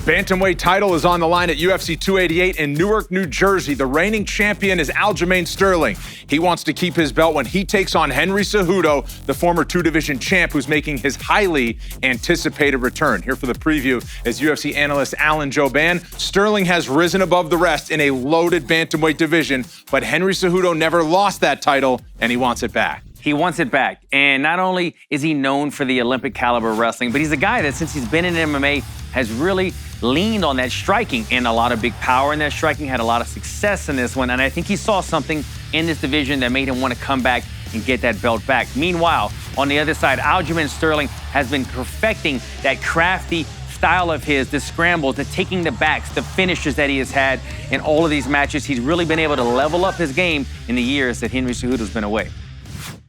Bantamweight title is on the line at UFC 288 in Newark, New Jersey. The reigning champion is Aljamain Sterling. He wants to keep his belt when he takes on Henry Cejudo, the former two-division champ who's making his highly anticipated return. Here for the preview is UFC analyst Alan Jouban. Sterling has risen above the rest in a loaded bantamweight division, but Henry Cejudo never lost that title, and he wants it back. He wants it back. And not only is he known for the Olympic caliber wrestling, but he's a guy that since he's been in MMA has really leaned on that striking and a lot of big power in that striking, had a lot of success in this one. And I think he saw something in this division that made him want to come back and get that belt back. Meanwhile, on the other side, Aljamain Sterling has been perfecting that crafty style of his, the scrambles, the taking the backs, the finishes that he has had in all of these matches. He's really been able to level up his game in the years that Henry Cejudo's been away.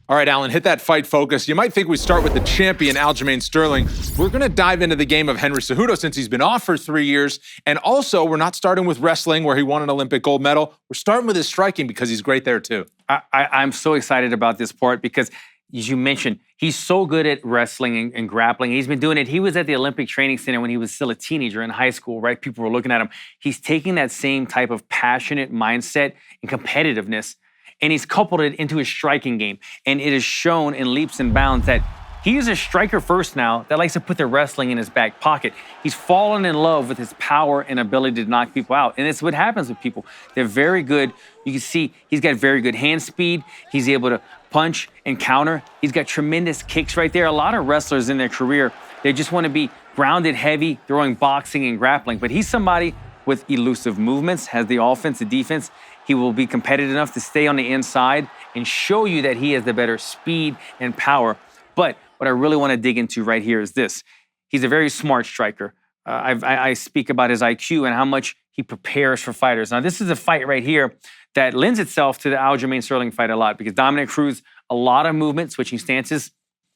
All right, Alan, hit that fight focus. You might think we start with the champion, Aljamain Sterling. We're going to dive into the game of Henry Cejudo since he's been off for 3 years. And also, we're not starting with wrestling where he won an Olympic gold medal. We're starting with his striking because he's great there too. I'm so excited about this part because, as you mentioned, he's so good at wrestling and grappling. He's been doing it. He was at the Olympic Training Center when he was still a teenager in high school, right? People were looking at him. He's taking that same type of passionate mindset and competitiveness, and he's coupled it into his striking game. And it is shown in leaps and bounds that he is a striker first now that likes to put the wrestling in his back pocket. He's fallen in love with his power and ability to knock people out. And it's what happens with people. They're very good. You can see he's got very good hand speed. He's able to punch and counter. He's got tremendous kicks right there. A lot of wrestlers in their career, they just want to be grounded heavy, throwing boxing and grappling. But he's somebody with elusive movements, has the offense, the defense. He will be competitive enough to stay on the inside and show you that he has the better speed and power. But what I really want to dig into right here is this. He's a very smart striker. I speak about his IQ and how much he prepares for fighters. Now, this is a fight right here that lends itself to the Aljamain Sterling fight a lot because Dominic Cruz, a lot of movement, switching stances,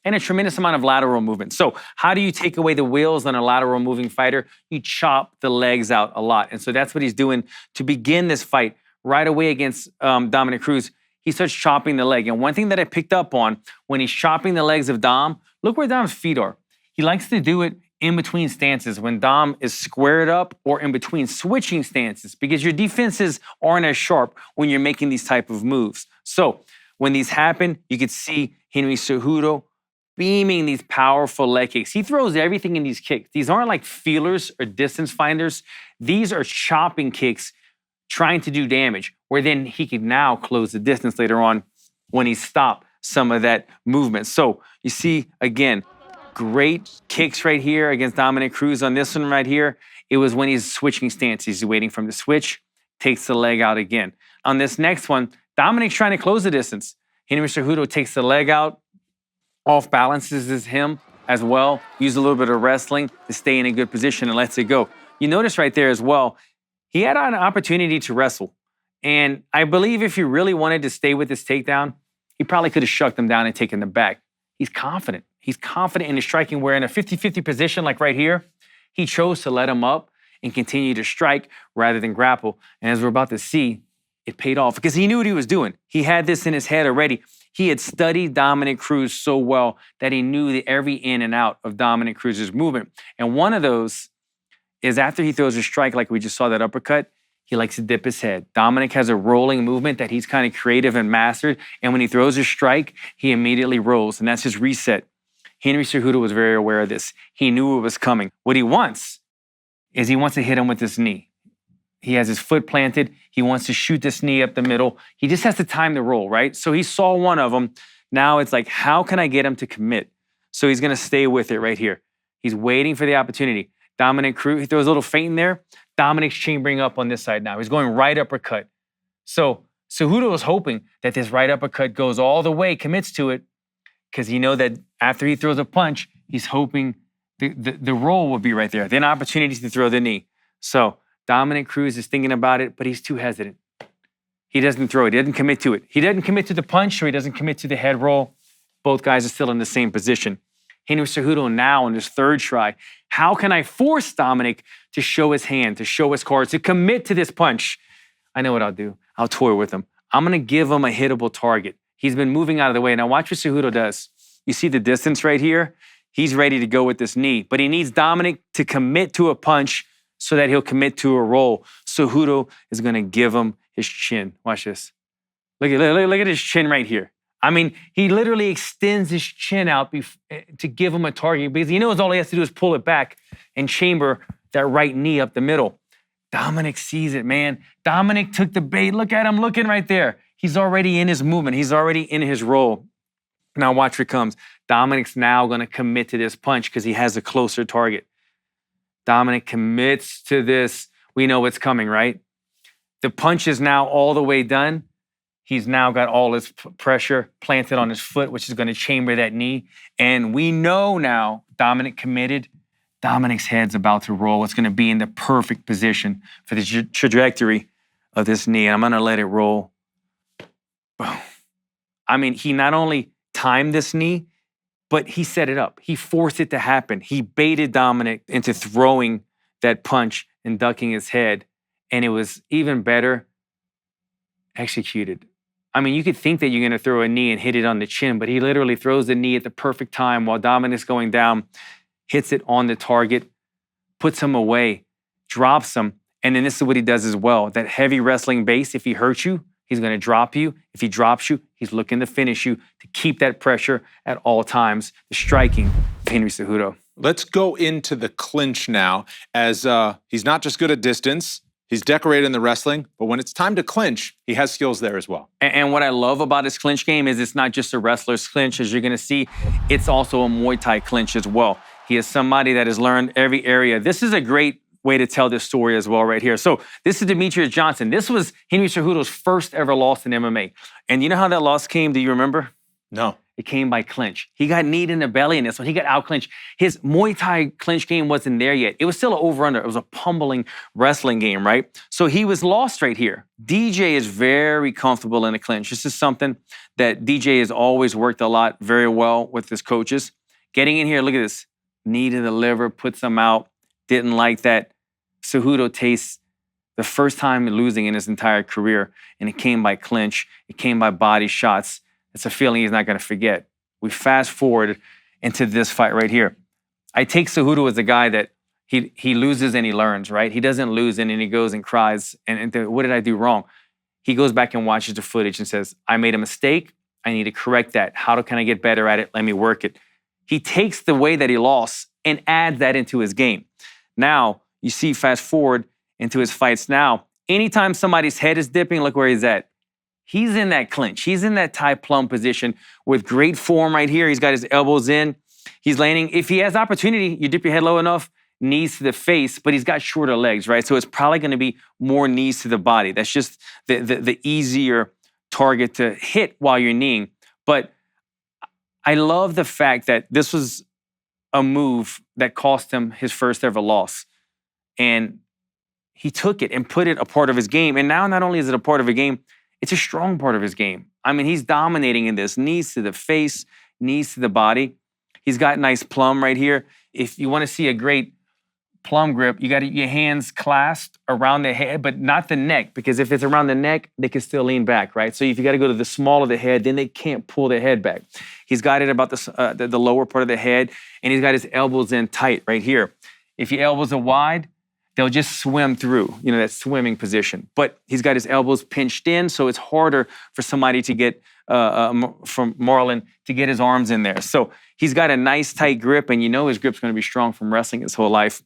and a tremendous amount of lateral movement. So how do you take away the wheels on a lateral moving fighter? You chop the legs out a lot. And so that's what he's doing to begin this fight. Right away against Dominic Cruz, he starts chopping the leg. And one thing that I picked up on when he's chopping the legs of Dom, look where Dom's feet are. He likes to do it in between stances when Dom is squared up or in between switching stances because your defenses aren't as sharp when you're making these type of moves. So when these happen, you could see Henry Cejudo beaming these powerful leg kicks. He throws everything in these kicks. These aren't like feelers or distance finders. These are chopping kicks trying to do damage, where then he could now close the distance later on when he stopped some of that movement. So you see, again, great kicks right here against Dominic Cruz. On this one right here, it was when he's switching stances. He's waiting for him to switch, takes the leg out again. On this next one, Dominic's trying to close the distance. Henry Cejudo takes the leg out, off balances him as well, uses a little bit of wrestling to stay in a good position and lets it go. You notice right there as well, he had an opportunity to wrestle. And I believe if he really wanted to stay with this takedown, he probably could have shucked him down and taken them back. He's confident. He's confident in his striking, where in a 50-50 position like right here, he chose to let him up and continue to strike rather than grapple. And as we're about to see, it paid off because he knew what he was doing. He had this in his head already. He had studied Dominic Cruz so well that he knew the every in and out of Dominic Cruz's movement. And one of those is after he throws a strike, like we just saw that uppercut, he likes to dip his head. Dominic has a rolling movement that he's kind of creative and mastered. And when he throws a strike, he immediately rolls. And that's his reset. Henry Cejudo was very aware of this. He knew it was coming. What he wants is he wants to hit him with his knee. He has his foot planted. He wants to shoot this knee up the middle. He just has to time the roll, right? So he saw one of them. Now it's like, how can I get him to commit? So he's going to stay with it right here. He's waiting for the opportunity. Dominic Cruz, he throws a little feint in there. Dominic's chambering up on this side now. He's going right uppercut. So Cejudo was hoping that this right uppercut goes all the way, commits to it, because he know that after he throws a punch, he's hoping the roll will be right there. Then opportunities to throw the knee. So Dominic Cruz is thinking about it, but he's too hesitant. He doesn't throw it. He doesn't commit to it. He doesn't commit to the punch, or he doesn't commit to the head roll. Both guys are still in the same position. Henry Cejudo now on his third try. How can I force Dominic to show his hand, to show his cards, to commit to this punch? I know what I'll do. I'll toy with him. I'm going to give him a hittable target. He's been moving out of the way. Now watch what Cejudo does. You see the distance right here? He's ready to go with this knee, but he needs Dominic to commit to a punch so that he'll commit to a roll. Cejudo is going to give him his chin. Watch this. Look at his chin right here. I mean, he literally extends his chin out to give him a target because he knows all he has to do is pull it back and chamber that right knee up the middle. Dominic sees it, man. Dominic took the bait. Look at him looking right there. He's already in his movement. He's already in his roll. Now watch what comes. Dominic's now going to commit to this punch because he has a closer target. Dominic commits to this. We know what's coming, right? The punch is now all the way done. He's now got all his pressure planted on his foot, which is going to chamber that knee. And we know now Dominic committed. Dominic's head's about to roll. It's going to be in the perfect position for the trajectory of this knee. And I'm going to let it roll. Boom. I mean, he not only timed this knee, but he set it up. He forced it to happen. He baited Dominic into throwing that punch and ducking his head. And it was even better executed. I mean, you could think that you're going to throw a knee and hit it on the chin, but he literally throws the knee at the perfect time while Dominic's going down, hits it on the target, puts him away, drops him, and then this is what he does as well. That heavy wrestling base, if he hurts you, he's going to drop you. If he drops you, he's looking to finish you to keep that pressure at all times. The striking of Henry Cejudo. Let's go into the clinch now, as he's not just good at distance, he's decorated in the wrestling, but when it's time to clinch, he has skills there as well. And what I love about his clinch game is it's not just a wrestler's clinch, as you're going to see, it's also a Muay Thai clinch as well. He is somebody that has learned every area. This is a great way to tell this story as well right here. So this is Demetrius Johnson. This was Henry Cejudo's first ever loss in MMA. And you know how that loss came? Do you remember? No. It came by clinch. He got kneed in the belly in this one. He got out-clinched. His Muay Thai clinch game wasn't there yet. It was still an over-under. It was a pummeling wrestling game, right? So he was lost right here. DJ is very comfortable in the clinch. This is something that DJ has always worked a lot very well with his coaches. Getting in here, look at this. Knee to the liver, puts him out. Didn't like that. Cejudo tastes the first time losing in his entire career, and it came by clinch. It came by body shots. It's a feeling he's not going to forget. We fast forward into this fight right here. I take Cejudo as a guy that he loses and he learns, right? He doesn't lose and then he goes and cries, and what did I do wrong? He goes back and watches the footage and says, I made a mistake. I need to correct that. How can I get better at it? Let me work it. He takes the way that he lost and adds that into his game. Now, you see, fast forward into his fights now. Anytime somebody's head is dipping, look where he's at. He's in that clinch. He's in that Thai plum position with great form right here. He's got his elbows in. He's landing. If he has opportunity, you dip your head low enough, knees to the face, but he's got shorter legs, right? So it's probably going to be more knees to the body. That's just the easier target to hit while you're kneeing. But I love the fact that this was a move that cost him his first ever loss. And he took it and put it a part of his game. And now not only is it a part of a game, it's a strong part of his game. I mean, he's dominating in this. Knees to the face, knees to the body. He's got nice plum right here. If you want to see a great plum grip, you got your hands clasped around the head, but not the neck, because if it's around the neck, they can still lean back, right? So if you got to go to the small of the head, then they can't pull their head back. He's got it about the lower part of the head, and he's got his elbows in tight right here. If your elbows are wide, they'll just swim through, you know, that swimming position. But he's got his elbows pinched in, so it's harder for somebody to get, from Marlon, to get his arms in there. So he's got a nice tight grip, and you know his grip's going to be strong from wrestling his whole life.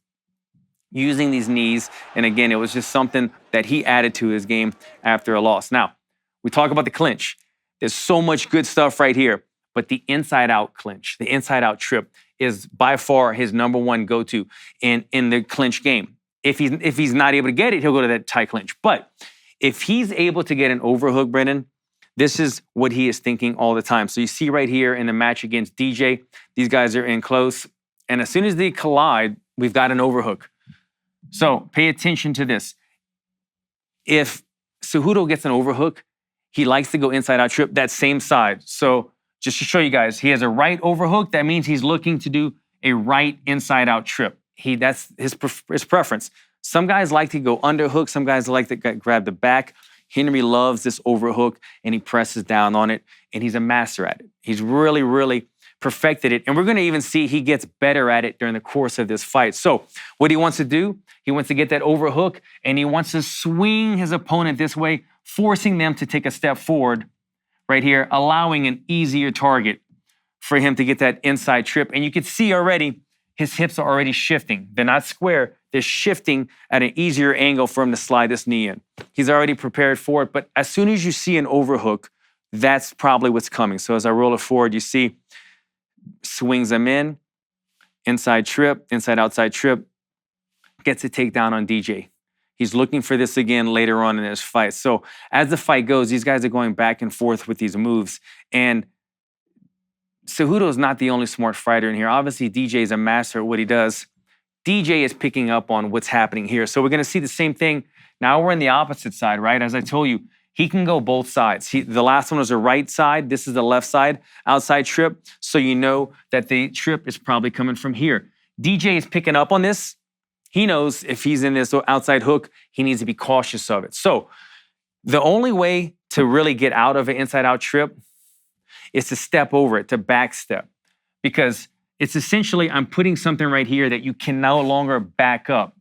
Using these knees, and again, it was just something that he added to his game after a loss. Now, we talk about the clinch. There's so much good stuff right here, but the inside-out clinch, the inside-out trip is by far his number one go-to in the clinch game. If he's not able to get it, he'll go to that tight clinch. But if he's able to get an overhook, Brendan, this is what he is thinking all the time. So you see right here in the match against DJ, these guys are in close, and as soon as they collide, we've got an overhook. So pay attention to this. If Cejudo gets an overhook, he likes to go inside-out trip that same side. So just to show you guys, he has a right overhook. That means he's looking to do a right inside-out trip. That's his preference. Some guys like to go underhook. Some guys like to grab the back. Henry loves this overhook, and he presses down on it, and he's a master at it. He's really, really perfected it. And we're going to even see he gets better at it during the course of this fight. So what he wants to do, he wants to get that overhook, and he wants to swing his opponent this way, forcing them to take a step forward right here, allowing an easier target for him to get that inside trip. And you can see already his hips are already shifting. They're not square. They're shifting at an easier angle for him to slide this knee in. He's already prepared for it. But as soon as you see an overhook, that's probably what's coming. So as I roll it forward, you see swings him in, inside trip, inside outside trip, gets a takedown on DJ. He's looking for this again later on in this fight. So as the fight goes, these guys are going back and forth with these moves. And Cejudo is not the only smart fighter in here. Obviously, DJ is a master at what he does. DJ is picking up on what's happening here. So we're going to see the same thing. Now we're on the opposite side, right? As I told you, he can go both sides. The last one was the right side. This is the left side, outside trip. So you know that the trip is probably coming from here. DJ is picking up on this. He knows if he's in this outside hook, he needs to be cautious of it. So the only way to really get out of an inside-out trip is to step over it, to back step. Because it's essentially, I'm putting something right here that you can no longer back up.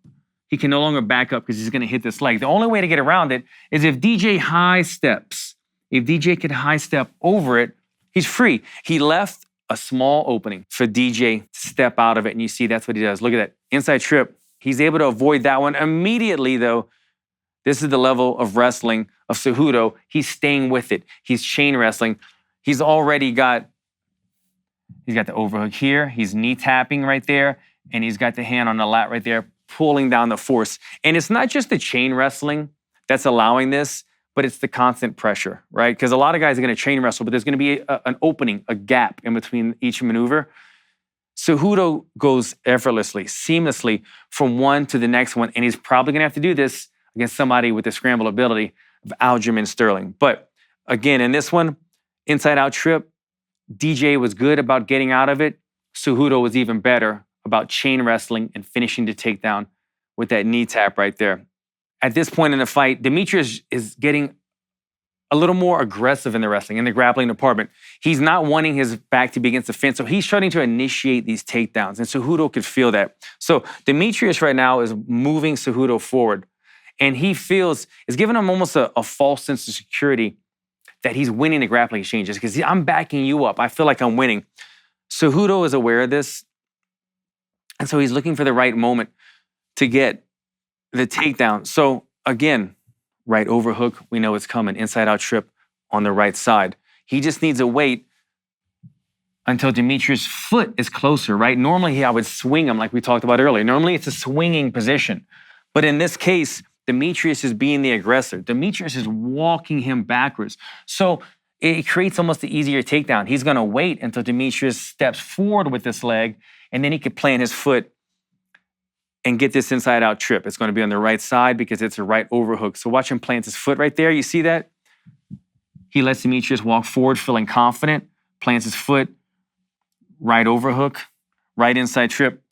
He can no longer back up because he's going to hit this leg. The only way to get around it is if DJ high steps. If DJ could high step over it, he's free. He left a small opening for DJ to step out of it, and you see that's what he does. Look at that, inside trip. He's able to avoid that one. Immediately, though, this is the level of wrestling of Cejudo. He's staying with it. He's chain wrestling. He's already got, he's got the overhook here. He's knee tapping right there. And he's got the hand on the lat right there, pulling down the force. And it's not just the chain wrestling that's allowing this, but it's the constant pressure, right? Because a lot of guys are going to chain wrestle, but there's going to be an opening, a gap in between each maneuver. Cejudo goes effortlessly, seamlessly from one to the next one, and he's probably going to have to do this against somebody with the scramble ability of Aljamain Sterling. But again, in this one, inside-out trip, DJ was good about getting out of it. Cejudo was even better about chain wrestling and finishing the takedown with that knee tap right there. At this point in the fight, Demetrius is getting a little more aggressive in the wrestling, in the grappling department. He's not wanting his back to be against the fence, so he's starting to initiate these takedowns, and Cejudo could feel that. So Demetrius right now is moving Cejudo forward, and he feels, it's giving him almost a false sense of security that he's winning the grappling exchanges because I'm backing you up. I feel like I'm winning. Cejudo is aware of this, and so he's looking for the right moment to get the takedown. So again, right overhook, we know it's coming. Inside-out trip on the right side. He just needs to wait until Demetrius' foot is closer, right? Normally, I would swing him like we talked about earlier. Normally, it's a swinging position. But in this case, Demetrius is being the aggressor. Demetrius is walking him backwards. So it creates almost the easier takedown. He's going to wait until Demetrius steps forward with this leg, and then he could plant his foot and get this inside-out trip. It's going to be on the right side because it's a right overhook. So watch him plant his foot right there. You see that? He lets Demetrius walk forward, feeling confident, plants his foot, right overhook, right inside trip.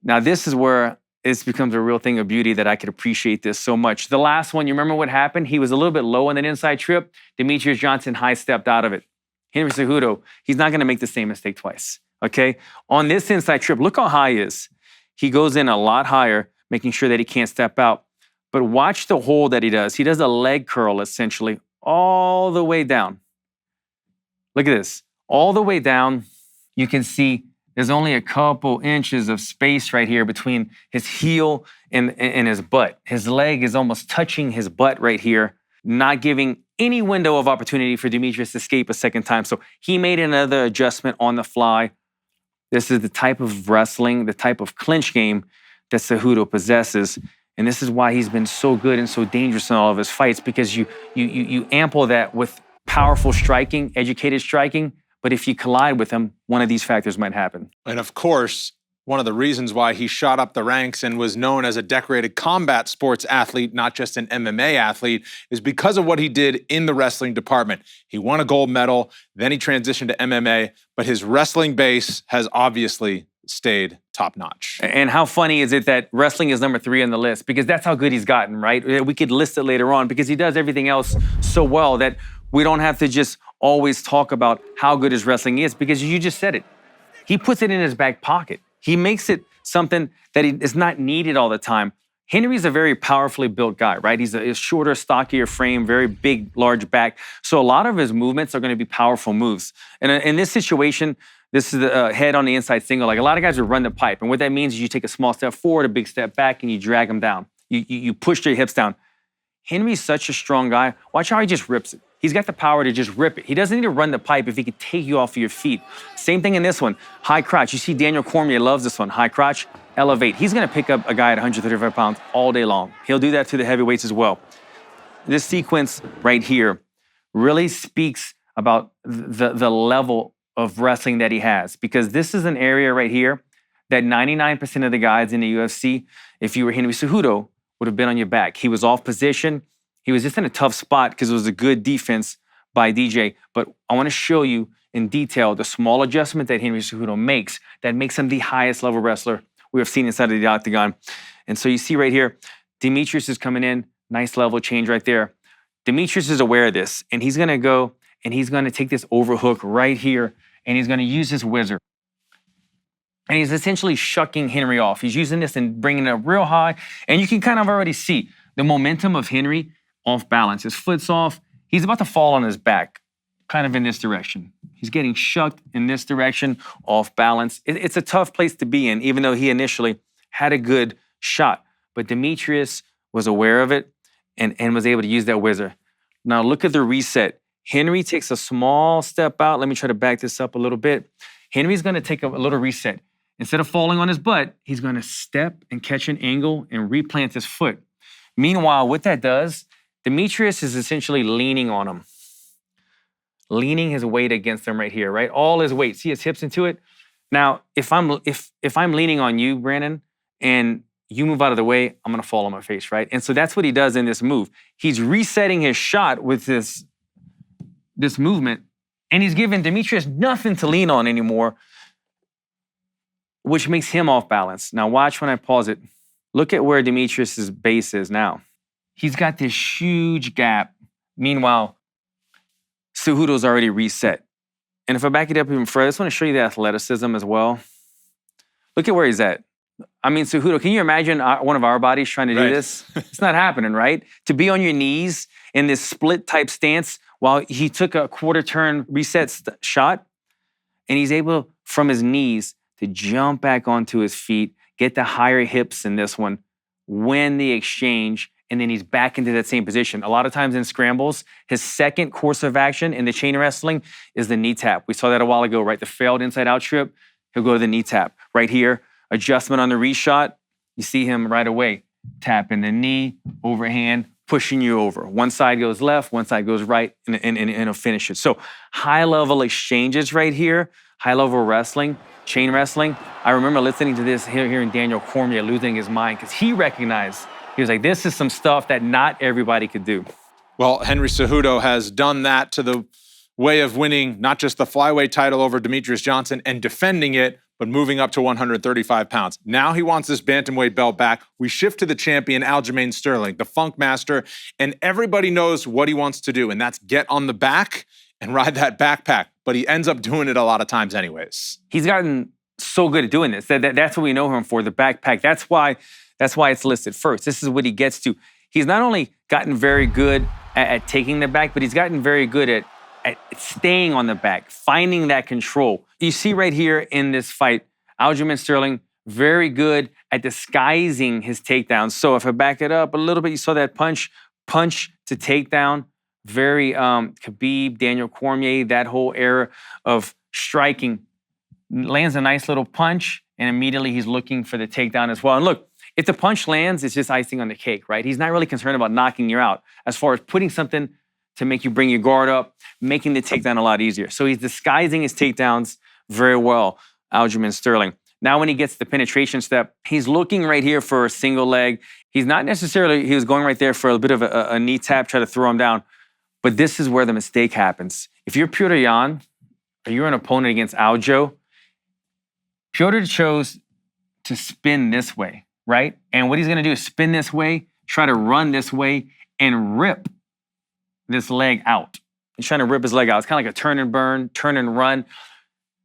Now this is where it becomes a real thing of beauty that I could appreciate this so much. The last one, you remember what happened? He was a little bit low on that inside trip. Demetrius Johnson high-stepped out of it. Henry Cejudo, he's not going to make the same mistake twice, okay? On this inside trip, look how high he is. He goes in a lot higher, making sure that he can't step out. But watch the hold that he does. He does a leg curl, essentially, all the way down. Look at this. All the way down, you can see there's only a couple inches of space right here between his heel and his butt. His leg is almost touching his butt right here, not giving any window of opportunity for Demetrius to escape a second time. So he made another adjustment on the fly. This is the type of wrestling, the type of clinch game that Cejudo possesses. And this is why he's been so good and so dangerous in all of his fights, because you ample that with powerful striking, educated striking. But if you collide with him, one of these factors might happen. And of course, one of the reasons why he shot up the ranks and was known as a decorated combat sports athlete, not just an MMA athlete, is because of what he did in the wrestling department. He won a gold medal, then he transitioned to MMA, but his wrestling base has obviously stayed top-notch. And how funny is it that wrestling is number 3 on the list? Because that's how good he's gotten, right? We could list it later on because he does everything else so well that we don't have to just always talk about how good his wrestling is, because you just said it. he puts it in his back pocket. He makes it something that is not needed all the time. Henry's a very powerfully built guy, right? He's a shorter, stockier frame, very big, large back. So a lot of his movements are going to be powerful moves. And in this situation, this is the head on the inside single. Like a lot of guys would run the pipe. And what that means is you take a small step forward, a big step back, and you drag them down. You push your hips down. Henry's such a strong guy. Watch how he just rips it. He's got the power to just rip it. He doesn't need to run the pipe if he could take you off of your feet. Same thing in this one. High crotch. You see Daniel Cormier loves this one. High crotch, elevate. He's going to pick up a guy at 135 pounds all day long. He'll do that to the heavyweights as well. This sequence right here really speaks about the level of wrestling that he has, because this is an area right here that 99% of the guys in the UFC, if you were Henry Cejudo, would have been on your back. He was off position. He was just in a tough spot because it was a good defense by DJ. But I want to show you in detail the small adjustment that Henry Cejudo makes that makes him the highest level wrestler we have seen inside of the octagon. And so you see right here, Demetrius is coming in, nice level change right there. Demetrius is aware of this, and he's going to go and he's going to take this overhook right here, and he's going to use his whizzer. And he's essentially shucking Henry off. He's using this and bringing it up real high. And you can kind of already see the momentum of Henry off balance. His foot's off. He's about to fall on his back, kind of in this direction. He's getting shucked in this direction, off balance. It's a tough place to be in, even though he initially had a good shot. But Demetrius was aware of it and was able to use that whizzer. Now look at the reset. Henry takes a small step out. Let me try to back this up a little bit. Henry's going to take a little reset. Instead of falling on his butt, he's going to step and catch an angle and replant his foot. Meanwhile, what that does, Demetrius is essentially leaning on him. Leaning his weight against him right here, right? All his weight. See his hips into it? Now, if I'm leaning on you, Brandon, and you move out of the way, I'm going to fall on my face, right? And so that's what he does in this move. He's resetting his shot with this movement, and he's giving Demetrius nothing to lean on anymore, which makes him off balance. Now watch when I pause it. Look at where Demetrius's base is now. He's got this huge gap. Meanwhile, Cejudo's already reset. And if I back it up even further, I just want to show you the athleticism as well. Look at where he's at. I mean, Cejudo, can you imagine one of our bodies trying to do this? It's not happening, right? To be on your knees in this split type stance while he took a quarter turn reset shot, and he's able, from his knees, to jump back onto his feet, get the higher hips in this one, win the exchange, and then he's back into that same position. A lot of times in scrambles, his second course of action in the chain wrestling is the knee tap. We saw that a while ago, right? The failed inside-out trip, he'll go to the knee tap. Right here, adjustment on the reshot, you see him right away. Tap in the knee, overhand, pushing you over. One side goes left, one side goes right, and he'll finish it. So high-level exchanges right here, high-level wrestling, chain wrestling. I remember listening to this, hearing Daniel Cormier losing his mind because he recognized, he was like, this is some stuff that not everybody could do. Well, Henry Cejudo has done that to the way of winning not just the flyweight title over Demetrius Johnson and defending it, but moving up to 135 pounds. Now he wants this bantamweight belt back. We shift to the champion, Aljamain Sterling, the Funk Master, and everybody knows what he wants to do, and that's get on the back and ride that backpack. But he ends up doing it a lot of times anyways. He's gotten so good at doing this. That's what we know him for, the backpack. That's why it's listed first. This is what he gets to. He's not only gotten very good at taking the back, but he's gotten very good at staying on the back, finding that control. You see right here in this fight, Aljamain Sterling, very good at disguising his takedowns. So if I back it up a little bit, you saw that punch to takedown. Very Khabib, Daniel Cormier, that whole era of striking. Lands a nice little punch, and immediately he's looking for the takedown as well. And look, if the punch lands, it's just icing on the cake, right? He's not really concerned about knocking you out as far as putting something to make you bring your guard up, making the takedown a lot easier. So he's disguising his takedowns very well, Aljamain Sterling. Now when he gets the penetration step, he's looking right here for a single leg. He's not necessarily, he was going right there for a bit of a knee tap, try to throw him down. But this is where the mistake happens. If you're Petr Yan, or you're an opponent against Aljo, Petr chose to spin this way, right? And what he's gonna do is spin this way, try to run this way, and rip this leg out. He's trying to rip his leg out. It's kind of like a turn and burn, turn and run.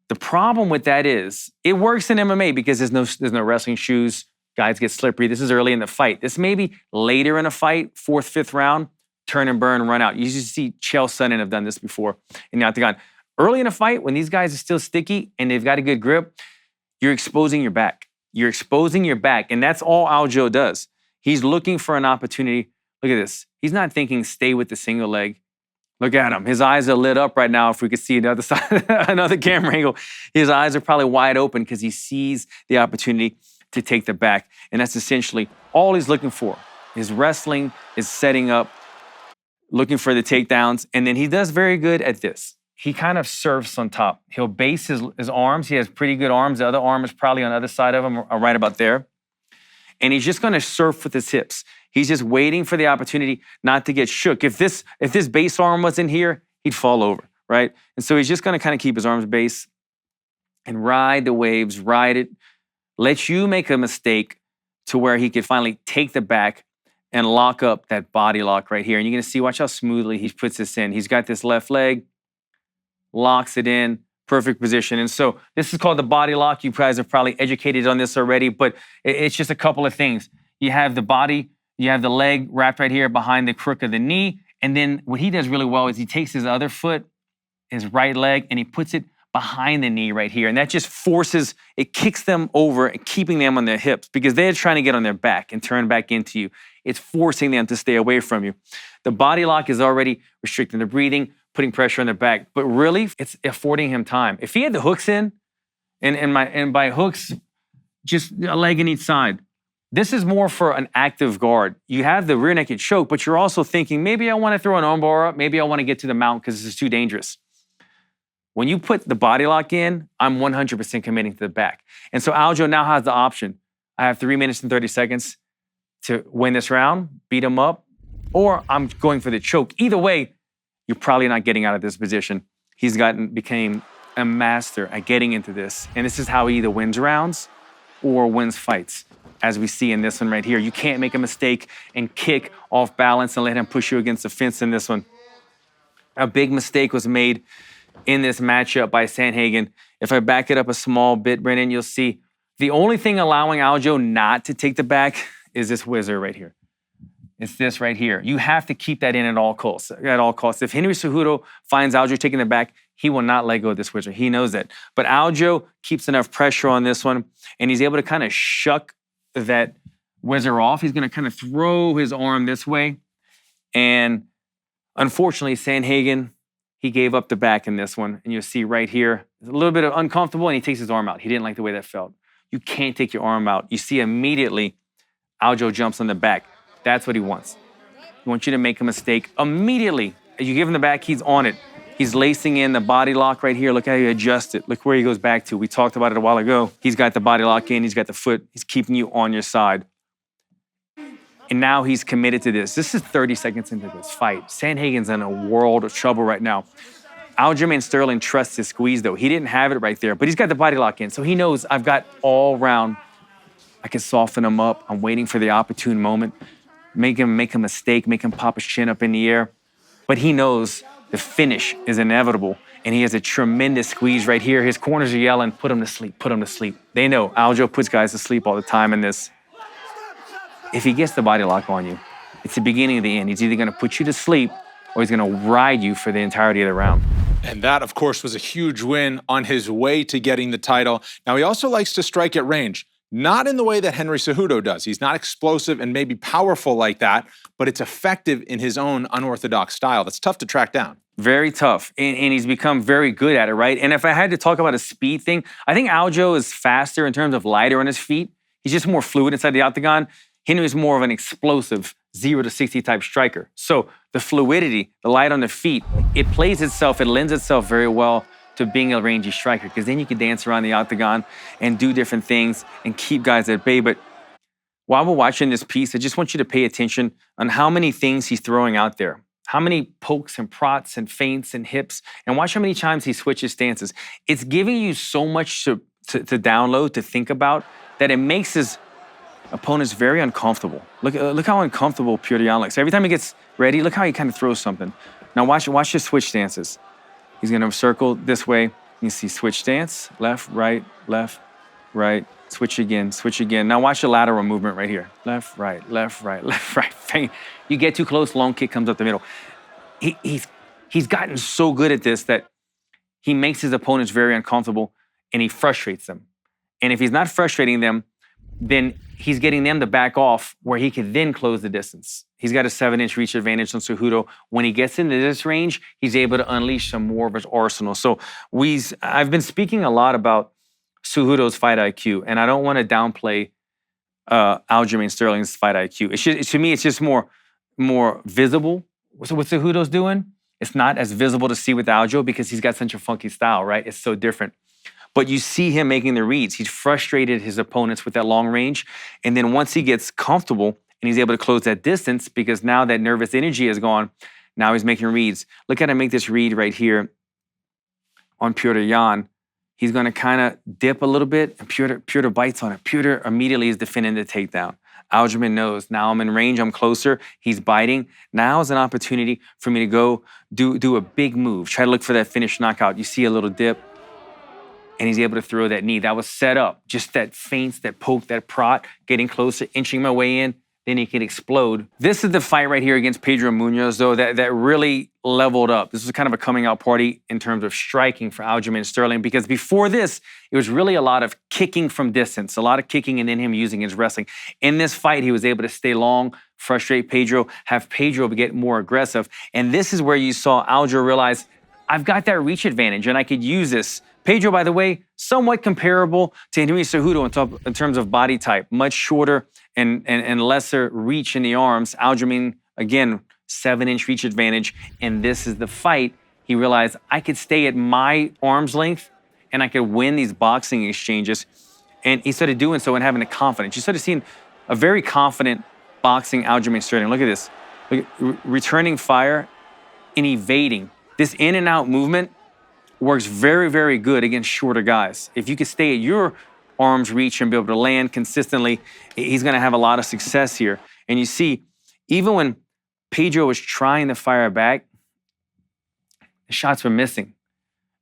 The problem with that is it works in MMA because there's no wrestling shoes. Guys get slippery. This is early in the fight. This may be later in a fight, 4th, 5th round, turn and burn, run out. You usually see Chael Sonnen have done this before in the octagon. Early in a fight, when these guys are still sticky and they've got a good grip, you're exposing your back. You're exposing your back, and that's all Aljo does. He's looking for an opportunity. Look at this. He's not thinking stay with the single leg. Look at him. His eyes are lit up right now. If we could see another side, another camera angle, his eyes are probably wide open because he sees the opportunity to take the back. And that's essentially all he's looking for. His wrestling is setting up, looking for the takedowns. And then he does very good at this. He kind of surfs on top. He'll base his arms. He has pretty good arms. The other arm is probably on the other side of him, or right about there. And he's just going to surf with his hips. He's just waiting for the opportunity not to get shook. If this base arm was in here, he'd fall over, right? And so he's just going to kind of keep his arms base and ride the waves, ride it, let you make a mistake to where he could finally take the back and lock up that body lock right here. And you're going to see, watch how smoothly he puts this in. He's got this left leg, locks it in, perfect position. And so this is called the body lock. You guys are probably educated on this already, but it's just a couple of things. You have the body, you have the leg wrapped right here behind the crook of the knee. And then what he does really well is he takes his other foot, his right leg, and he puts it behind the knee right here. And that just forces, it kicks them over and keeping them on their hips because they're trying to get on their back and turn back into you. It's forcing them to stay away from you. The body lock is already restricting the breathing, putting pressure on their back, but really it's affording him time. If he had the hooks in, and by hooks, just a leg in each side, this is more for an active guard. You have the rear naked choke, but you're also thinking, maybe I want to throw an armbar up, maybe I want to get to the mount because this is too dangerous. When you put the body lock in, I'm 100% committing to the back. And so Aljo now has the option. I have 3 minutes and 30 seconds to win this round, beat him up, or I'm going for the choke. Either way, you're probably not getting out of this position. He's became a master at getting into this. And this is how he either wins rounds or wins fights. As we see in this one right here, you can't make a mistake and kick off balance and let him push you against the fence in this one. A big mistake was made in this matchup by Sandhagen. If I back it up a small bit, Brennan, you'll see the only thing allowing Aljo not to take the back is this whizzer right here. It's this right here. You have to keep that in at all costs. At all costs. If Henry Cejudo finds Aljo taking the back, he will not let go of this whizzer. He knows that. But Aljo keeps enough pressure on this one, and he's able to kind of shuck that whizzer off. He's going to kind of throw his arm this way. And unfortunately, Sandhagen, he gave up the back in this one. And you'll see right here, it's a little bit of uncomfortable, and he takes his arm out. He didn't like the way that felt. You can't take your arm out. You see immediately Aljo jumps on the back. That's what he wants. He wants you to make a mistake immediately. As you give him the back, he's on it. He's lacing in the body lock right here. Look how he adjusts it. Look where he goes back to. We talked about it a while ago. He's got the body lock in. He's got the foot. He's keeping you on your side. And now he's committed to this. This is 30 seconds into this fight. Sandhagen's in a world of trouble right now. Aljamain Sterling trusts his squeeze, though. He didn't have it right there, but he's got the body lock in. So he knows I've got all round. I can soften him up. I'm waiting for the opportune moment. Make him make a mistake, make him pop his chin up in the air. But he knows the finish is inevitable, and he has a tremendous squeeze right here. His corners are yelling, put him to sleep, put him to sleep. They know Aljo puts guys to sleep all the time in this. If he gets the body lock on you, it's the beginning of the end. He's either going to put you to sleep or he's going to ride you for the entirety of the round. And that, of course, was a huge win on his way to getting the title. Now, he also likes to strike at range. Not in the way that Henry Cejudo does. He's not explosive and maybe powerful like that, but it's effective in his own unorthodox style. That's tough to track down. Very tough, and he's become very good at it, right? And if I had to talk about a speed thing, I think Aljo is faster in terms of lighter on his feet. He's just more fluid inside the octagon. Henry's more of an explosive 0 to 60 type striker. So the fluidity, the light on the feet, it plays itself, it lends itself very well to being a rangy striker, because then you can dance around the octagon and do different things and keep guys at bay. But while we're watching this piece, I just want you to pay attention on how many things he's throwing out there. How many pokes and prots and feints and hips, and watch how many times he switches stances. It's giving you so much to download, to think about, that it makes his opponents very uncomfortable. Look how uncomfortable Petr Yan looks. Every time he gets ready, look how he kind of throws something. Now watch his switch stances. He's going to circle this way, and You see switch stance, left, right, switch again, switch again. Now watch the lateral movement right here. Left, right, left, right, left, right. Bang. You get too close, long kick comes up the middle. He's gotten so good at this that he makes his opponents very uncomfortable and he frustrates them. And if he's not frustrating them, then he's getting them to back off where he can then close the distance. He's got a 7-inch reach advantage on Cejudo. When he gets into this range, he's able to unleash some more of his arsenal. So I've been speaking a lot about Cejudo's fight IQ, and I don't want to downplay Aljamain Sterling's fight IQ. To me, it's just more visible. So what Cejudo's doing, it's not as visible to see with Aljo because he's got such a funky style, right? It's so different. But you see him making the reads. He's frustrated his opponents with that long range. And then once he gets comfortable and he's able to close that distance, because now that nervous energy is gone, now he's making reads. Look at him make this read right here on Petr Yan. He's going to kind of dip a little bit, and Petr bites on it. Petr immediately is defending the takedown. Aljamain knows, now I'm in range, I'm closer, he's biting. Now is an opportunity for me to go do a big move, try to look for that finish knockout. You see a little dip, and he's able to throw that knee. That was set up, just that feints, that poke, that prod, getting closer, inching my way in, then he can explode. This is the fight right here against Pedro Munoz, though, that really leveled up. This was kind of a coming out party in terms of striking for Aljamain Sterling, because before this, it was really a lot of kicking from distance, a lot of kicking and then him using his wrestling. In this fight, he was able to stay long, frustrate Pedro, have Pedro get more aggressive. And this is where you saw Aljo realize, I've got that reach advantage and I could use this. Pedro, by the way, somewhat comparable to Henry Cejudo in terms of body type, much shorter and lesser reach in the arms. Aljamain, again, 7-inch reach advantage. And this is the fight. He realized I could stay at my arm's length and I could win these boxing exchanges. And he started doing so and having a confidence. You started seeing a very confident boxing Aljamain Sterling. Look at this. Look at, returning fire and evading. This in and out movement works very, very good against shorter guys. If you can stay at your arm's reach and be able to land consistently, he's going to have a lot of success here. And you see, even when Pedro was trying to fire back, the shots were missing.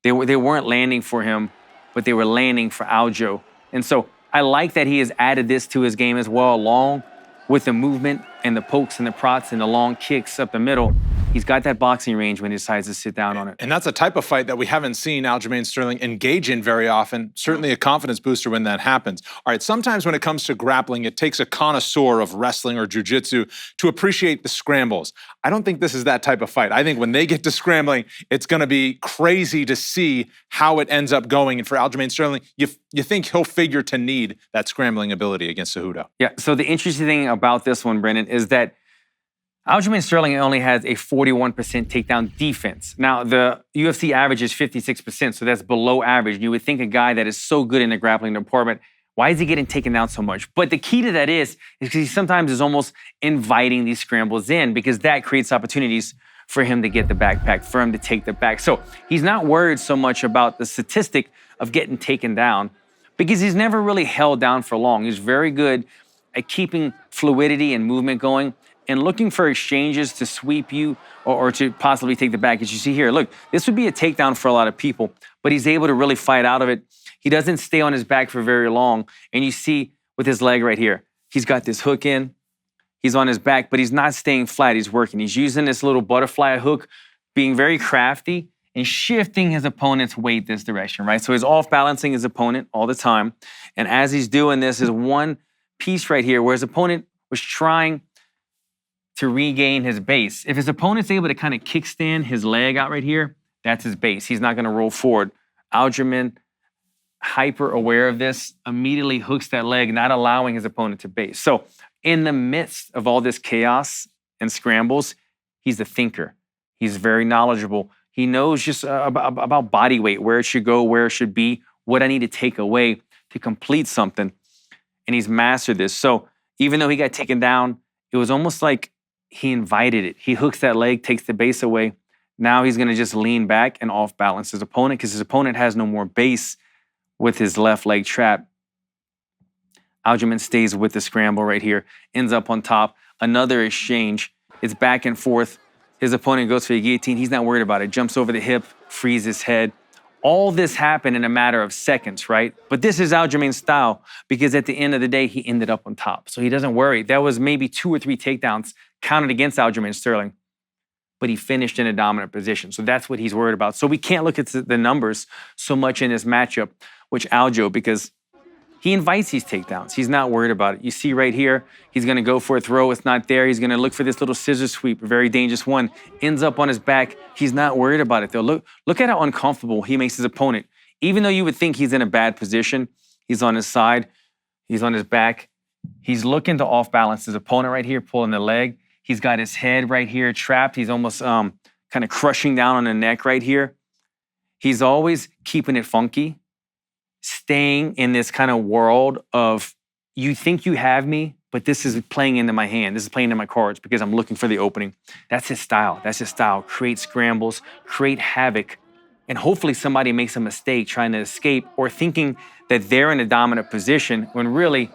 They weren't landing for him, but they were landing for Aljo. And so I like that he has added this to his game as well, along with the movement and the pokes and the prods and the long kicks up the middle. He's got that boxing range when he decides to sit down on it. And that's a type of fight that we haven't seen Aljamain Sterling engage in very often. Certainly a confidence booster when that happens. All right, sometimes when it comes to grappling, it takes a connoisseur of wrestling or jiu-jitsu to appreciate the scrambles. I don't think this is that type of fight. I think when they get to scrambling, it's going to be crazy to see how it ends up going. And for Aljamain Sterling, you think he'll figure to need that scrambling ability against Cejudo. Yeah, so the interesting thing about this one, Brendan, is that Aljamain Sterling only has a 41% takedown defense. Now, the UFC average is 56%, so that's below average. You would think a guy that is so good in the grappling department, why is he getting taken down so much? But the key to that is because he sometimes is almost inviting these scrambles in, because that creates opportunities for him to get the backpack, for him to take the back. So he's not worried so much about the statistic of getting taken down, because he's never really held down for long. He's very good at keeping fluidity and movement going and looking for exchanges to sweep you or to possibly take the back. As you see here, look, this would be a takedown for a lot of people, but he's able to really fight out of it. He doesn't stay on his back for very long. And you see with his leg right here, he's got this hook in, he's on his back, but he's not staying flat, he's working. He's using this little butterfly hook, being very crafty and shifting his opponent's weight this direction, right? So he's off-balancing his opponent all the time. And as he's doing this, is one piece right here where his opponent was trying to regain his base. If his opponent's able to kind of kickstand his leg out right here, that's his base. He's not going to roll forward. Aljamain, hyper aware of this, immediately hooks that leg, not allowing his opponent to base. So in the midst of all this chaos and scrambles, he's a thinker. He's very knowledgeable. He knows just about body weight, where it should go, where it should be, what I need to take away to complete something. And he's mastered this. So even though he got taken down, it was almost like he invited it. He hooks that leg, takes the base away. Now he's going to just lean back and off-balance his opponent, because his opponent has no more base with his left leg trap. Aljamain stays with the scramble right here, ends up on top. Another exchange. It's back and forth. His opponent goes for the guillotine. He's not worried about it. Jumps over the hip, frees his head. All this happened in a matter of seconds, right? But this is Aljamain's style because at the end of the day, he ended up on top. So he doesn't worry. There was maybe 2 or 3 takedowns counted against Aljamain Sterling, but he finished in a dominant position. So that's what he's worried about. So we can't look at the numbers so much in this matchup, which Aljo, because he invites these takedowns. He's not worried about it. You see right here, he's gonna go for a throw. It's not there. He's gonna look for this little scissor sweep, a very dangerous one. Ends up on his back. He's not worried about it though. Look at how uncomfortable he makes his opponent. Even though you would think he's in a bad position, he's on his side, he's on his back. He's looking to off balance his opponent right here, pulling the leg. He's got his head right here trapped. He's almost kind of crushing down on the neck right here. He's always keeping it funky, staying in this kind of world of, you think you have me, but this is playing into my hand. This is playing into my cards because I'm looking for the opening. That's his style. That's his style. Create scrambles, create havoc, and hopefully somebody makes a mistake trying to escape or thinking that they're in a dominant position when really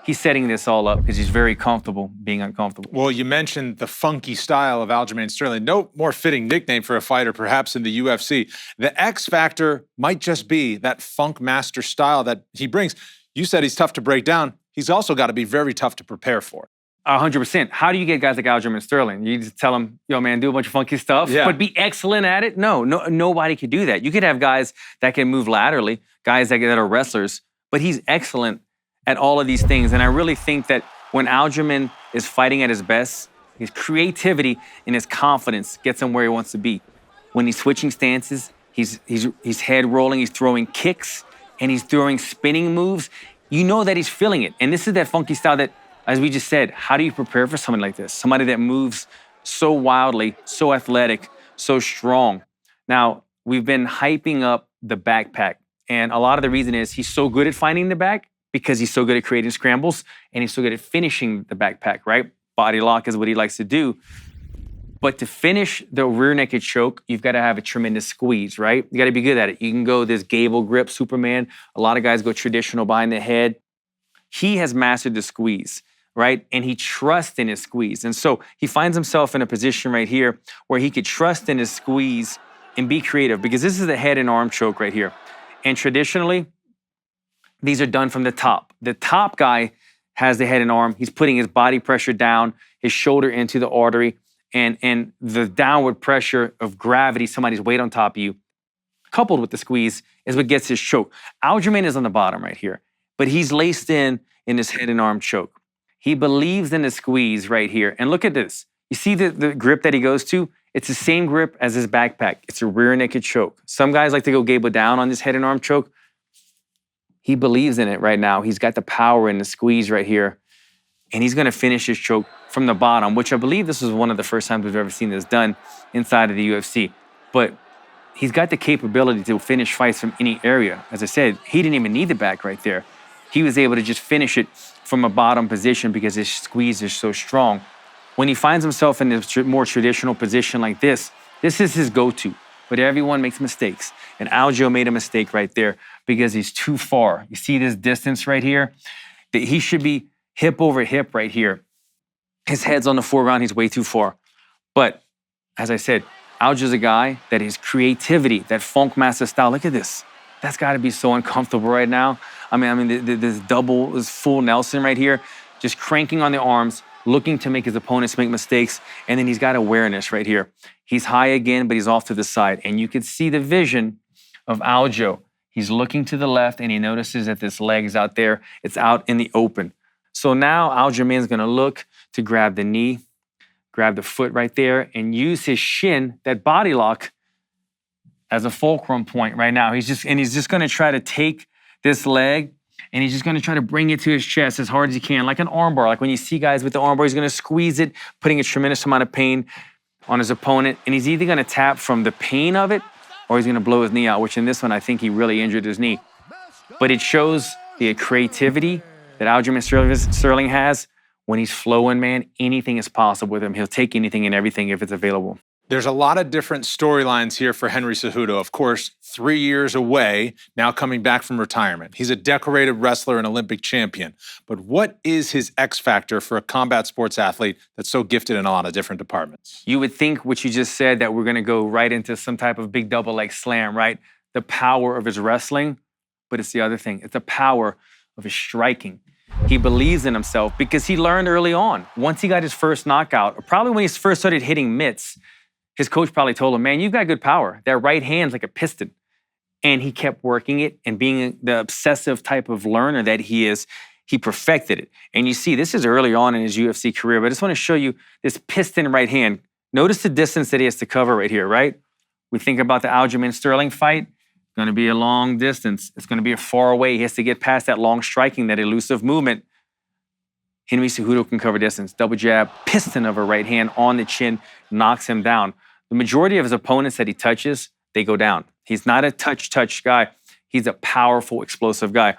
he's setting this all up because he's very comfortable being uncomfortable. Well, you mentioned the funky style of Aljamain Sterling. No more fitting nickname for a fighter, perhaps, in the UFC. The X factor might just be that funk master style that he brings. You said he's tough to break down. He's also got to be very tough to prepare for. 100%. How do you get guys like Aljamain Sterling? You just tell them, yo, man, do a bunch of funky stuff, but be excellent at it? No, nobody could do that. You could have guys that can move laterally, guys that are wrestlers, but he's excellent at all of these things. And I really think that when Aljamain is fighting at his best, his creativity and his confidence gets him where he wants to be. When he's switching stances, he's head rolling, he's throwing kicks, and he's throwing spinning moves. You know that he's feeling it. And this is that funky style that, as we just said, how do you prepare for somebody like this? Somebody that moves so wildly, so athletic, so strong. Now, we've been hyping up the backpack. And a lot of the reason is he's so good at finding the back because he's so good at creating scrambles and he's so good at finishing the backpack, right? Body lock is what he likes to do. But to finish the rear naked choke, you've got to have a tremendous squeeze, right? You got to be good at it. You can go this gable grip, Superman. A lot of guys go traditional behind the head. He has mastered the squeeze, right? And he trusts in his squeeze. And so he finds himself in a position right here where he could trust in his squeeze and be creative because this is the head and arm choke right here. And traditionally, these are done from the top. The top guy has the head and arm. He's putting his body pressure down, his shoulder into the artery, and the downward pressure of gravity, somebody's weight on top of you, coupled with the squeeze, is what gets his choke. Aljamain is on the bottom right here, but he's laced in his head and arm choke. He believes in the squeeze right here. And look at this. You see the grip that he goes to? It's the same grip as his backpack. It's a rear naked choke. Some guys like to go gable down on this head and arm choke. He believes in it right now. He's got the power in the squeeze right here. And he's going to finish his choke from the bottom, which I believe this was one of the first times we've ever seen this done inside of the UFC. But he's got the capability to finish fights from any area. As I said, he didn't even need the back right there. He was able to just finish it from a bottom position because his squeeze is so strong. When he finds himself in this more traditional position like this is his go-to. But everyone makes mistakes. And Aljo made a mistake right there because he's too far. You see this distance right here? That he should be hip over hip right here. His head's on the foreground. He's way too far. But as I said, Aljo's a guy that his creativity, that funk master style, look at this. That's got to be so uncomfortable right now. I mean, this full Nelson right here, just cranking on the arms, looking to make his opponents make mistakes, and then he's got awareness right here. He's high again, but he's off to the side. And you can see the vision of Aljo. He's looking to the left, and he notices that this leg is out there. It's out in the open. So now Aljamain's going to look to grab the knee, grab the foot right there, and use his shin, that body lock, as a fulcrum point right now. He's just going to try to take this leg, and he's just going to try to bring it to his chest as hard as he can, like an armbar. Like when you see guys with the armbar, he's going to squeeze it, putting a tremendous amount of pain on his opponent. And he's either going to tap from the pain of it, or he's going to blow his knee out, which in this one, I think he really injured his knee. But it shows the creativity that Aljamain Sterling has. When he's flowing, man, anything is possible with him. He'll take anything and everything if it's available. There's a lot of different storylines here for Henry Cejudo. Of course, 3 years away, now coming back from retirement. He's a decorated wrestler and Olympic champion. But what is his X factor for a combat sports athlete that's so gifted in a lot of different departments? You would think what you just said, that we're going to go right into some type of big double leg slam, right? the power of his wrestling, but it's the other thing. It's the power of his striking. He believes in himself because he learned early on. Once he got his first knockout, or probably when he first started hitting mitts, his coach probably told him, man, you've got good power. That right hand's like a piston. And he kept working it, and being the obsessive type of learner that he is, he perfected it. And you see, this is early on in his UFC career, but I just want to show you this piston right hand. Notice the distance that he has to cover right here, right? We think about the Aljamain Sterling fight. It's going to be a long distance. It's going to be a far away. He has to get past that long striking, that elusive movement. Henry Cejudo can cover distance. Double jab, piston of a right hand on the chin, knocks him down. The majority of his opponents that he touches, they go down. He's not a touch guy. He's a powerful, explosive guy.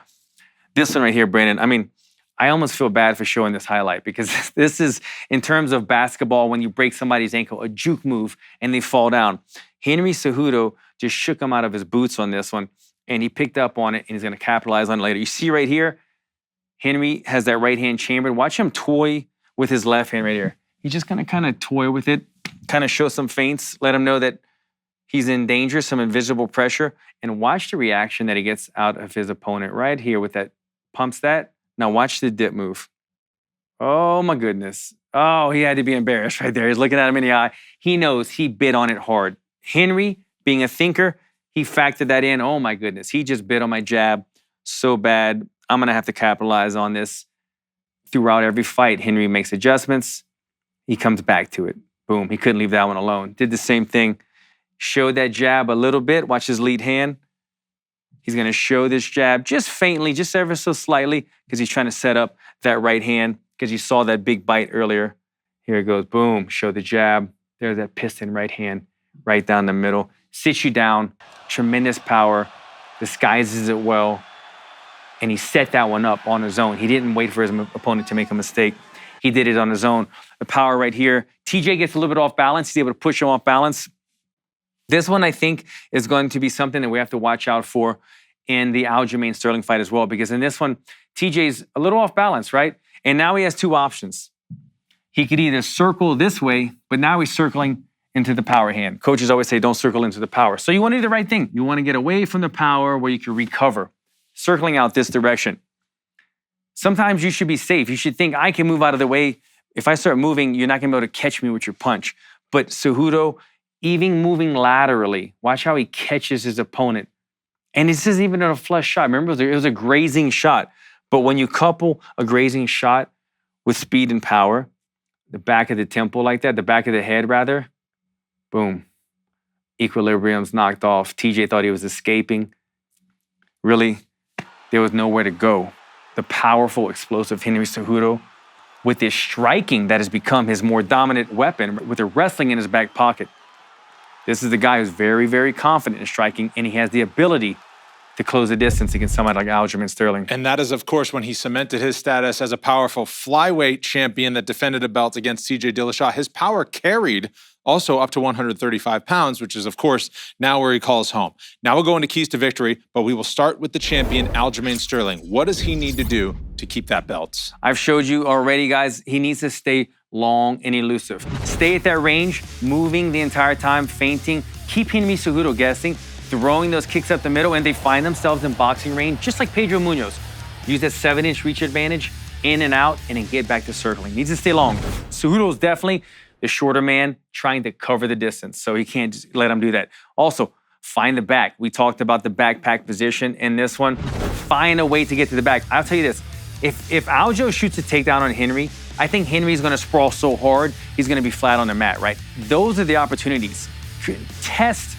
This one right here, Brandon, I mean, I almost feel bad for showing this highlight because this is, in terms of basketball, when you break somebody's ankle, a juke move, and they fall down. Henry Cejudo just shook him out of his boots on this one, and he picked up on it, and he's going to capitalize on it later. You see right here, Henry has that right hand chambered. Watch him toy with his left hand right here. He's just going to kind of toy with it, kind of show some feints, let him know that he's in danger, some invisible pressure, and watch the reaction that he gets out of his opponent right here with that, pumps that. Now watch the dip move. Oh my goodness. Oh, he had to be embarrassed right there. He's looking at him in the eye. He knows he bit on it hard. Henry, being a thinker, he factored that in. Oh my goodness, he just bit on my jab so bad. I'm going to have to capitalize on this. Throughout every fight, Henry makes adjustments. He comes back to it. Boom, he couldn't leave that one alone. Did the same thing. Showed that jab a little bit. Watch his lead hand. He's going to show this jab just faintly, just ever so slightly, because he's trying to set up that right hand, because you saw that big bite earlier. Here it goes. Boom. Show the jab. There's that piston right hand right down the middle. Sits you down. Tremendous power. Disguises it well. And he set that one up on his own. He didn't wait for his opponent to make a mistake. He did it on his own. The power right here. TJ gets a little bit off balance. He's able to push him off balance. This one, I think, is going to be something that we have to watch out for in the Aljamain Sterling fight as well, because in this one, TJ's a little off balance, right? And now he has two options. He could either circle this way, but now he's circling into the power hand. Coaches always say, don't circle into the power. So you want to do the right thing. You want to get away from the power where you can recover, circling out this direction. Sometimes you should be safe. You should think, I can move out of the way. If I start moving, you're not going to be able to catch me with your punch. But Cejudo, even moving laterally, watch how he catches his opponent. And this isn't even a flush shot. Remember, it was a grazing shot. But when you couple a grazing shot with speed and power, the back of the temple like that, the back of the head rather, boom, equilibrium's knocked off. TJ thought he was escaping. Really, there was nowhere to go. The powerful, explosive Henry Cejudo, with his striking that has become his more dominant weapon, with the wrestling in his back pocket. This is the guy who's very, very confident in striking, and he has the ability to close the distance against somebody like Aljamain Sterling. And that is, of course, when he cemented his status as a powerful flyweight champion that defended a belt against TJ Dillashaw. His power carried also up to 135 pounds, which is, of course, now where he calls home. Now we'll go into keys to victory, but we will start with the champion, Aljamain Sterling. What does he need to do to keep that belt? I've showed you already, guys, he needs to stay long and elusive. Stay at that range, moving the entire time, feinting. Keep Henry Cejudo guessing, throwing those kicks up the middle, and they find themselves in boxing range, just like Pedro Munoz. Use that 7-inch reach advantage, in and out, and then get back to circling. Needs to stay long. Cejudo's definitely the shorter man trying to cover the distance, so he can't just let him do that. Also, find the back. We talked about the backpack position in this one. Find a way to get to the back. I'll tell you this, if Aljo shoots a takedown on Henry, I think Henry's gonna sprawl so hard, he's gonna be flat on the mat, right? Those are the opportunities. Test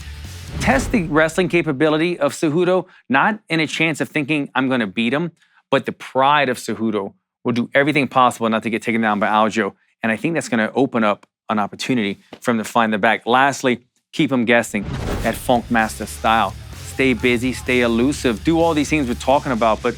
the wrestling capability of Cejudo, not in a chance of thinking I'm gonna beat him, but the pride of Cejudo will do everything possible not to get taken down by Aljo. And I think that's gonna open up an opportunity for him to find the back. Lastly, keep him guessing, that Funk Master style. Stay busy, stay elusive, do all these things we're talking about, but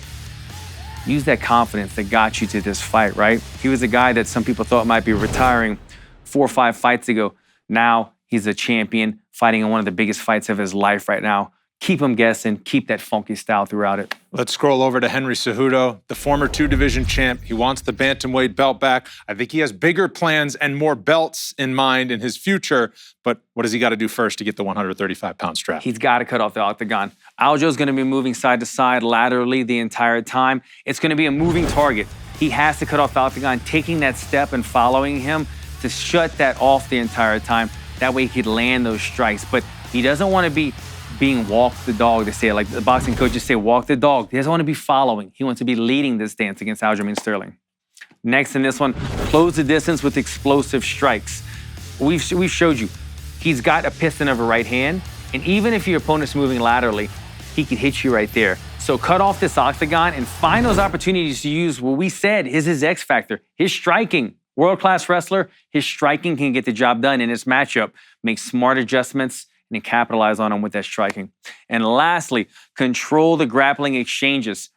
use that confidence that got you to this fight, right? He was a guy that some people thought might be retiring 4 or 5 fights ago. Now he's a champion fighting in one of the biggest fights of his life right now. keep him guessing, keep that funky style throughout it. Let's scroll over to Henry Cejudo, the former 2-division champ. He wants the bantamweight belt back. I think he has bigger plans and more belts in mind in his future. But what does he got to do first to get the 135-pound strap? He's got to cut off the octagon. Aljo's going to be moving side to side laterally the entire time. It's going to be a moving target. He has to cut off the octagon, taking that step and following him to shut that off the entire time. That way he could land those strikes. But he doesn't want to be being walk the dog, they say, like the boxing coaches say, walk the dog. He doesn't want to be following. He wants to be leading this dance against Aljamain Sterling. Next in this one, close the distance with explosive strikes. We've showed you, he's got a piston of a right hand, and even if your opponent's moving laterally, he could hit you right there. So cut off this octagon and find those opportunities to use what we said is his X factor, his striking. World-class wrestler, his striking can get the job done in this matchup. Make smart adjustments and then capitalize on him with that striking. And lastly, control the grappling exchanges.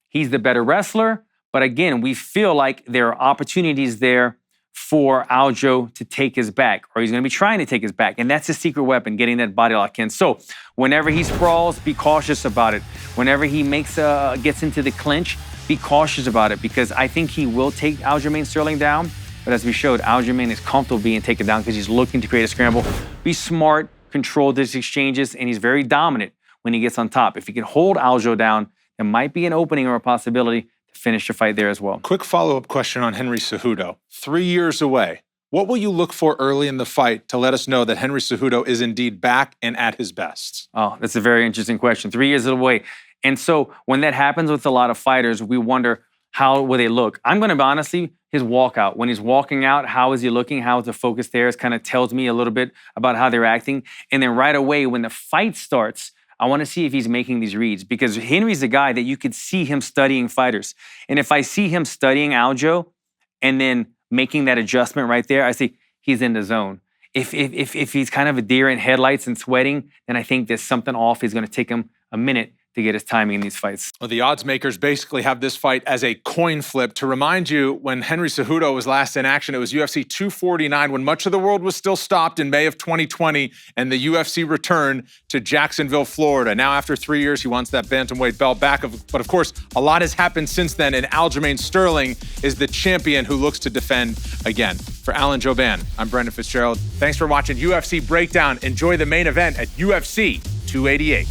He's the better wrestler, but again, we feel like there are opportunities there for Aljo to take his back, or he's going to be trying to take his back, and that's his secret weapon, getting that body lock in. So whenever he sprawls, be cautious about it. Whenever he gets into the clinch, be cautious about it, because I think he will take Aljamain Sterling down, but as we showed, Aljamain is comfortable being taken down because he's looking to create a scramble. Be smart, control these exchanges, and he's very dominant when he gets on top. If he can hold Aljo down, there might be an opening or a possibility to finish the fight there as well. Quick follow-up question on Henry Cejudo. 3 years away. What will you look for early in the fight to let us know that Henry Cejudo is indeed back and at his best? Oh, that's a very interesting question. 3 years away. And so when that happens with a lot of fighters, we wonder, how will they look? I'm going to be honestly, his walkout. When he's walking out, how is he looking? How is the focus there? It kind of tells me a little bit about how they're acting. And then right away, when the fight starts, I want to see if he's making these reads, because Henry's a guy that you could see him studying fighters. And if I see him studying Aljo and then making that adjustment right there, I see he's in the zone. If he's kind of a deer in headlights and sweating, then I think there's something off. It's going to take him a minute to get his timing in these fights. Well, the odds makers basically have this fight as a coin flip. To remind you, when Henry Cejudo was last in action, it was UFC 249, when much of the world was still stopped in May of 2020, and the UFC returned to Jacksonville, Florida. Now, after 3 years, he wants that bantamweight belt back. But of course, a lot has happened since then, and Aljamain Sterling is the champion who looks to defend again. For Alan Jouban, I'm Brendan Fitzgerald. Thanks for watching UFC Breakdown. Enjoy the main event at UFC 288.